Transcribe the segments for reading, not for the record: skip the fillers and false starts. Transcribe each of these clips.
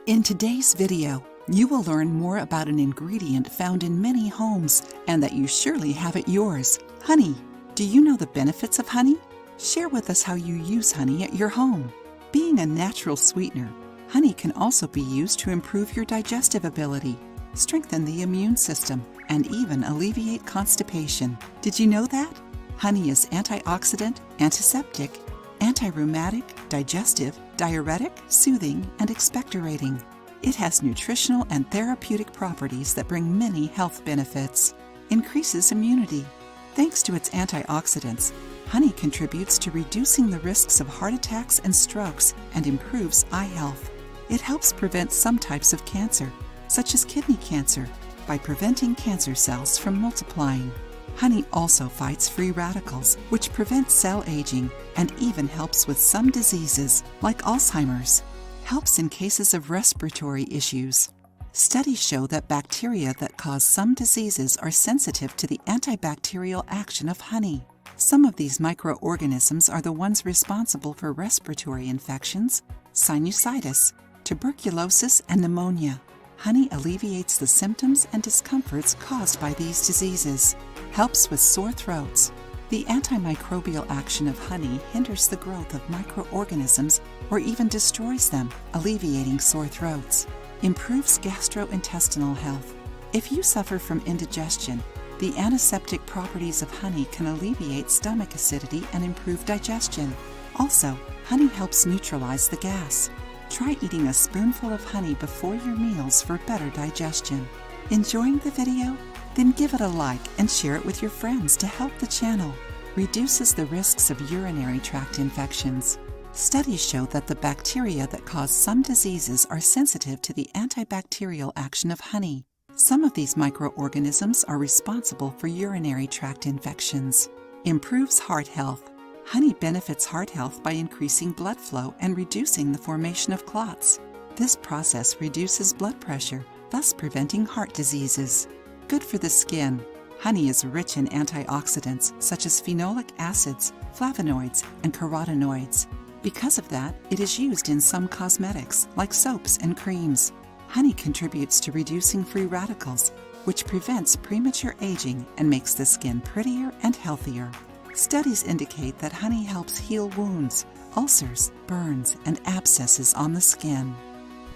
In today's video, you will learn more about an ingredient found in many homes and that you surely have at yours: honey. Do you know the benefits of honey? Share with us how you use honey at your home. Being a natural sweetener, honey can also be used to improve your digestive ability, strengthen the immune system, and even alleviate constipation. Did you know that? Honey is antioxidant, antiseptic, anti-rheumatic, digestive, diuretic, soothing, and expectorating. It has nutritional and therapeutic properties that bring many health benefits. Increases immunity. Thanks to its antioxidants, honey contributes to reducing the risks of heart attacks and strokes and improves eye health. It helps prevent some types of cancer, such as kidney cancer, by preventing cancer cells from multiplying. Honey also fights free radicals, which prevent cell aging and even helps with some diseases, like Alzheimer's. Helps in cases of respiratory issues. Studies show that bacteria that cause some diseases are sensitive to the antibacterial action of honey. Some of these microorganisms are the ones responsible for respiratory infections, sinusitis, tuberculosis, and pneumonia. Honey alleviates the symptoms and discomforts caused by these diseases. Helps with sore throats. The antimicrobial action of honey hinders the growth of microorganisms or even destroys them, alleviating sore throats. Improves gastrointestinal health. If you suffer from indigestion, the antiseptic properties of honey can alleviate stomach acidity and improve digestion. Also, honey helps neutralize the gas. Try eating a spoonful of honey before your meals for better digestion. Enjoying the video? Then give it a like and share it with your friends to help the channel. Reduces the risks of urinary tract infections. Studies show that the bacteria that cause some diseases are sensitive to the antibacterial action of honey. Some of these microorganisms are responsible for urinary tract infections. Improves heart health. Honey benefits heart health by increasing blood flow and reducing the formation of clots. This process reduces blood pressure, thus preventing heart diseases. Good for the skin. Honey is rich in antioxidants such as phenolic acids, flavonoids, and carotenoids. Because of that, it is used in some cosmetics, like soaps and creams. Honey contributes to reducing free radicals, which prevents premature aging and makes the skin prettier and healthier. Studies indicate that honey helps heal wounds, ulcers, burns, and abscesses on the skin.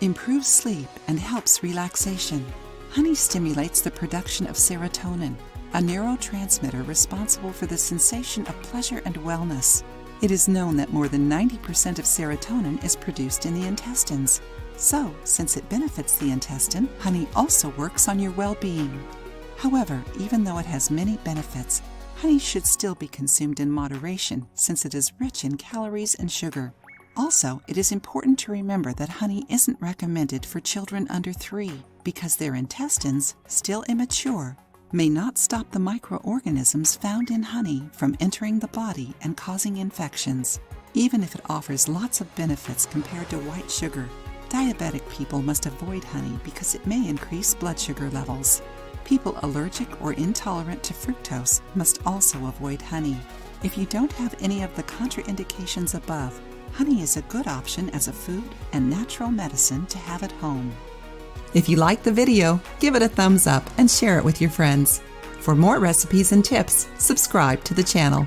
Improves sleep and helps relaxation. Honey stimulates the production of serotonin, a neurotransmitter responsible for the sensation of pleasure and wellness. It is known that more than 90% of serotonin is produced in the intestines. So, since it benefits the intestine, honey also works on your well-being. However, even though it has many benefits, honey should still be consumed in moderation since it is rich in calories and sugar. Also, it is important to remember that honey isn't recommended for children under 3 because their intestines, still immature, may not stop the microorganisms found in honey from entering the body and causing infections, even if it offers lots of benefits compared to white sugar. Diabetic people must avoid honey because it may increase blood sugar levels. People allergic or intolerant to fructose must also avoid honey. If you don't have any of the contraindications above, honey is a good option as a food and natural medicine to have at home. If you liked the video, give it a thumbs up and share it with your friends. For more recipes and tips, subscribe to the channel.